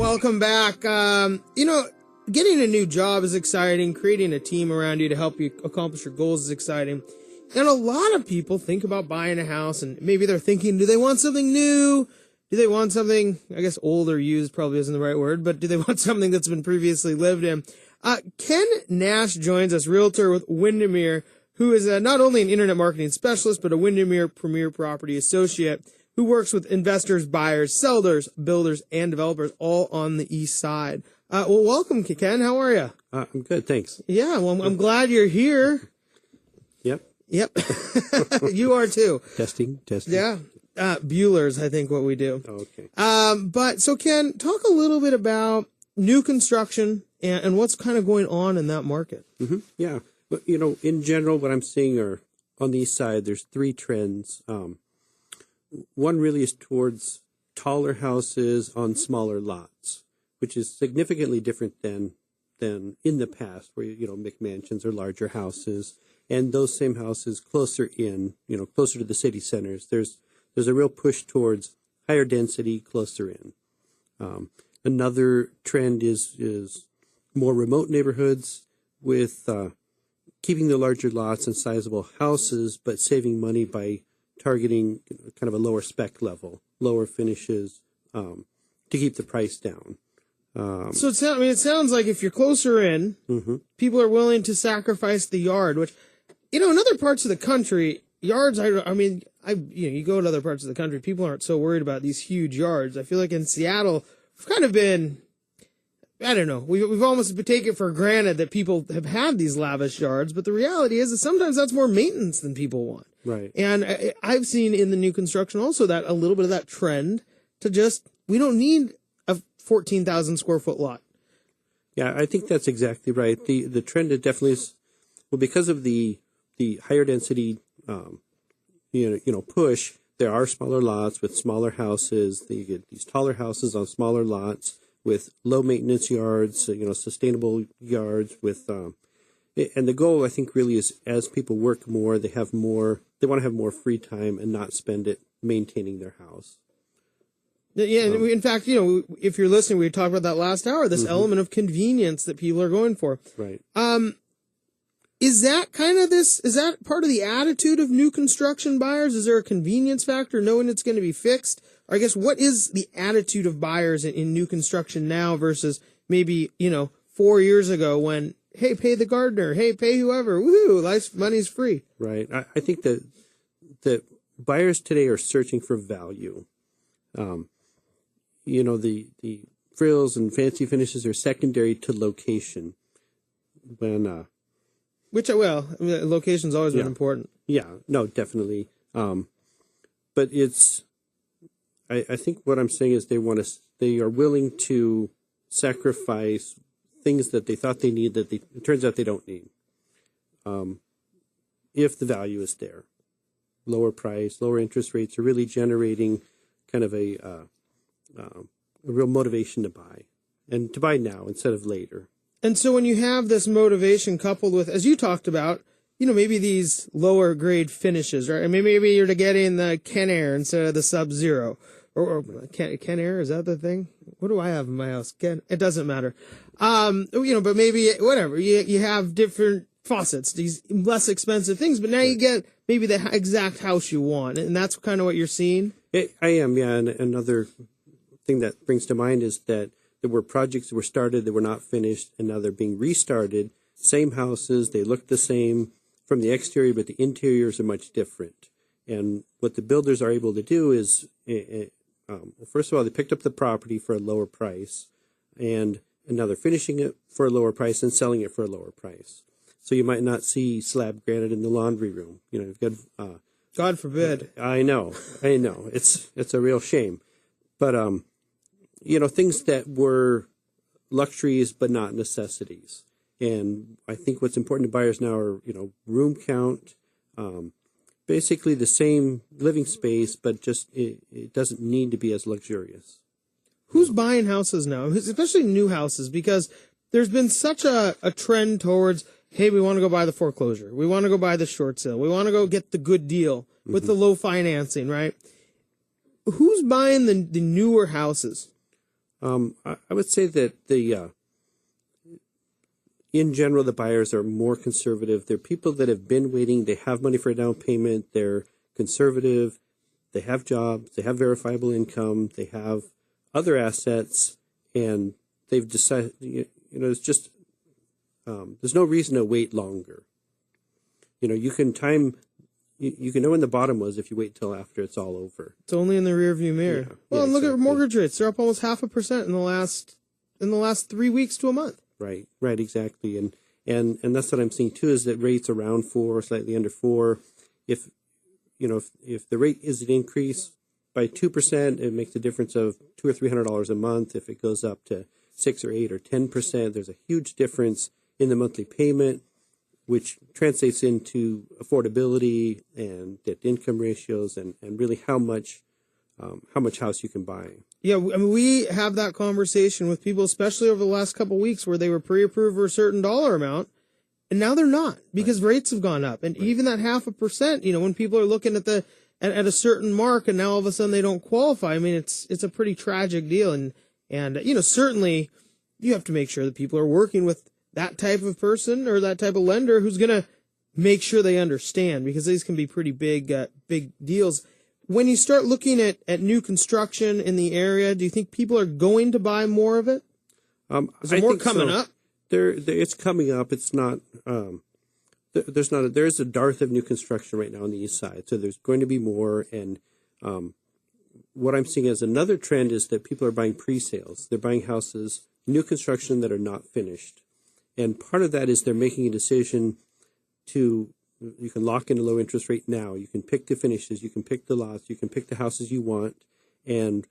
Welcome back. Getting a new job is exciting. Creating a team around you to help you accomplish your goals is exciting. And a lot of people think about buying a house, and maybe they're thinking, do they want something new? Do they want something, I guess old or used probably isn't the right word, but do they want something that's been previously lived in? Ken Nash joins us, realtor with Windermere, who is not only an internet marketing specialist, but a Windermere Premier Property Associate who works with investors, buyers, sellers, builders, and developers all on the east side. Well, welcome, Ken. How are you? I'm good, thanks. Yeah, well, I'm glad you're here. Yep. You are too. Testing. Yeah. Bueller's, I think, what we do. Okay. So Ken, talk a little bit about new construction and what's kind of going on in that market. Mm-hmm. Yeah. But, in general, what I'm seeing are on the east side, there's three trends. One really is towards taller houses on smaller lots, which is significantly different than in the past, where, McMansions or larger houses. And those same houses closer in, closer to the city centers, there's a real push towards higher density closer in. Another trend is more remote neighborhoods with keeping the larger lots and sizable houses, but saving money by targeting kind of a lower spec level, lower finishes, to keep the price down. So it sounds like if you're closer in, people are willing to sacrifice the yard, which, in other parts of the country, yards, you go to other parts of the country, people aren't so worried about these huge yards. I feel like in Seattle, we've kind of been, I don't know, we've almost taken for granted that people have had these lavish yards, but the reality is that sometimes that's more maintenance than people want. Right. And I've seen in the new construction also that a little bit of that trend to just, we don't need a 14,000 square foot lot. Yeah, I think that's exactly right. The trend is definitely is, well, because of the higher density, push, there are smaller lots with smaller houses. You get these taller houses on smaller lots with low maintenance yards, sustainable yards with, and the goal, I think, really is as people work more, they want to have more free time and not spend it maintaining their house. Yeah, in fact, if you're listening, we talked about that last hour, this element of convenience that people are going for. Right. Is that part of the attitude of new construction buyers? Is there a convenience factor, knowing it's going to be fixed? Or I guess, what is the attitude of buyers in new construction now versus maybe, 4 years ago when, hey, pay the gardener, hey, pay whoever, woohoo, money's free. Right. I think that buyers today are searching for value. The frills and fancy finishes are secondary to location. Location's always been important. Yeah, no, definitely. But I think what I'm saying is they are willing to sacrifice things that they thought they need it turns out they don't need. If the value is there. Lower price, lower interest rates are really generating kind of a real motivation to buy, and to buy now instead of later. And so when you have this motivation coupled with, as you talked about, maybe these lower grade finishes, right? I mean, maybe you're getting the Ken Air instead of the Sub-Zero. Or Ken Air, is that the thing? What do I have in my house? It doesn't matter. But maybe, whatever, you have different faucets, these less expensive things, but now you get maybe the exact house you want. And that's kind of what you're seeing? I am, yeah. And another thing that brings to mind is that there were projects that were started that were not finished, and now they're being restarted. Same houses, they look the same from the exterior, but the interiors are much different. And what the builders are able to do is, first of all, they picked up the property for a lower price, and now they're finishing it for a lower price and selling it for a lower price. So you might not see slab granite in the laundry room. You've got God forbid. I know. It's a real shame, but things that were luxuries but not necessities. And I think what's important to buyers now are, room count, basically the same living space, but just it doesn't need to be as luxurious. Who's buying houses now, especially new houses? Because there's been such a trend towards, hey, we want to go buy the foreclosure. We want to go buy the short sale. We want to go get the good deal with the low financing, right? Who's buying the newer houses? I would say that in general, the buyers are more conservative. They're people that have been waiting. They have money for a down payment. They're conservative. They have jobs. They have verifiable income. They have other assets, and they've decided. It's just there's no reason to wait longer. You can time. You can know when the bottom was if you wait till after it's all over. It's only in the rearview mirror. Yeah, well, and look exactly. at mortgage rates; they're up almost 0.5% in the last 3 weeks to a month. Right, exactly, and that's what I'm seeing too. Is that rates around 4, slightly under 4. If the rate is an increase by 2%, it makes a difference of $200 or $300 a month. If it goes up to 6 or 8 or 10%, there's a huge difference in the monthly payment, which translates into affordability and debt to income ratios, and really how much house you can buy. Yeah, I mean, we have that conversation with people, especially over the last couple of weeks, where they were pre-approved for a certain dollar amount, and now they're not because rates have gone up. And even that 0.5%, when people are looking at a certain mark, and now all of a sudden they don't qualify. I mean, it's a pretty tragic deal, and certainly you have to make sure that people are working with that type of person or that type of lender who's going to make sure they understand, because these can be pretty big deals. When you start looking at new construction in the area, do you think people are going to buy more of it? Is there more coming up? It's coming up. It's not. There's a dearth of new construction right now on the east side, so there's going to be more. And what I'm seeing as another trend is that people are buying pre-sales. They're buying houses, new construction that are not finished, and part of that is they're making a decision to. You can lock in a low interest rate now. You can pick the finishes. You can pick the lots. You can pick the houses you want. And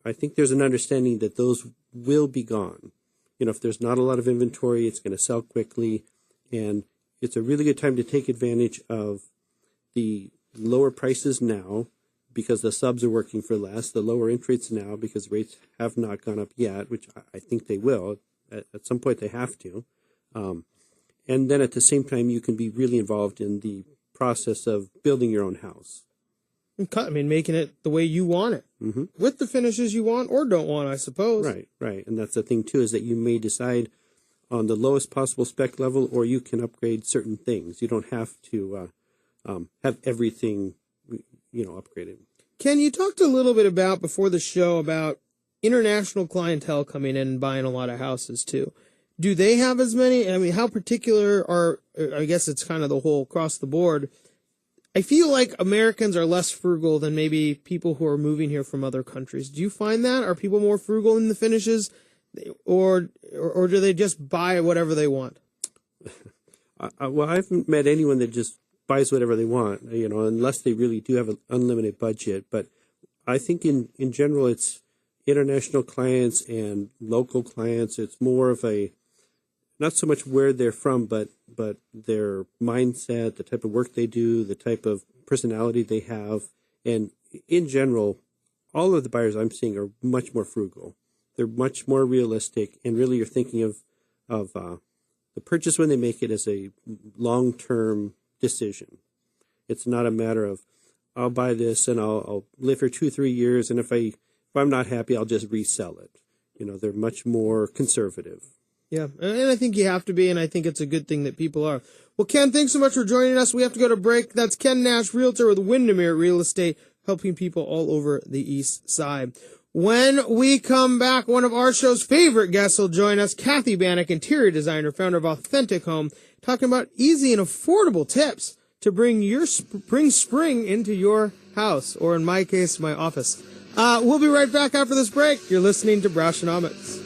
I think there's an understanding that those will be gone. If there's not a lot of inventory, it's going to sell quickly. And it's a really good time to take advantage of the lower prices now because the subs are working for less, the lower interest rates now because rates have not gone up yet, which I think they will. At some point they have to. And then at the same time, you can be really involved in the process of building your own house. I mean, making it the way you want it, with the finishes you want or don't want, I suppose. Right. And that's the thing, too, is that you may decide on the lowest possible spec level, or you can upgrade certain things. You don't have to have everything, upgraded. Ken, you talked a little bit about, before the show, about international clientele coming in and buying a lot of houses, too. Do they have as many? I mean, how particular I guess it's kind of the whole across the board. I feel like Americans are less frugal than maybe people who are moving here from other countries. Do you find that? Are people more frugal in the finishes, or do they just buy whatever they want? Well, I haven't met anyone that just buys whatever they want, unless they really do have an unlimited budget. But I think in general, it's international clients and local clients. It's more of not so much where they're from, but their mindset, the type of work they do, the type of personality they have. And in general, all of the buyers I'm seeing are much more frugal. They're much more realistic. And really you're thinking of the purchase when they make it as a long-term decision. It's not a matter of, I'll buy this and I'll live for 2-3 years. And if I'm not happy, I'll just resell it. They're much more conservative. Yeah, and I think you have to be, and I think it's a good thing that people are. Well, Ken, thanks so much for joining us. We have to go to break. That's Ken Nash, realtor with Windermere Real Estate, helping people all over the east side. When we come back, one of our show's favorite guests will join us, Kathy Bannock, interior designer, founder of Authentic Home, talking about easy and affordable tips to bring your spring into your house, or in my case, my office. We'll be right back after this break. You're listening to Brashenomics.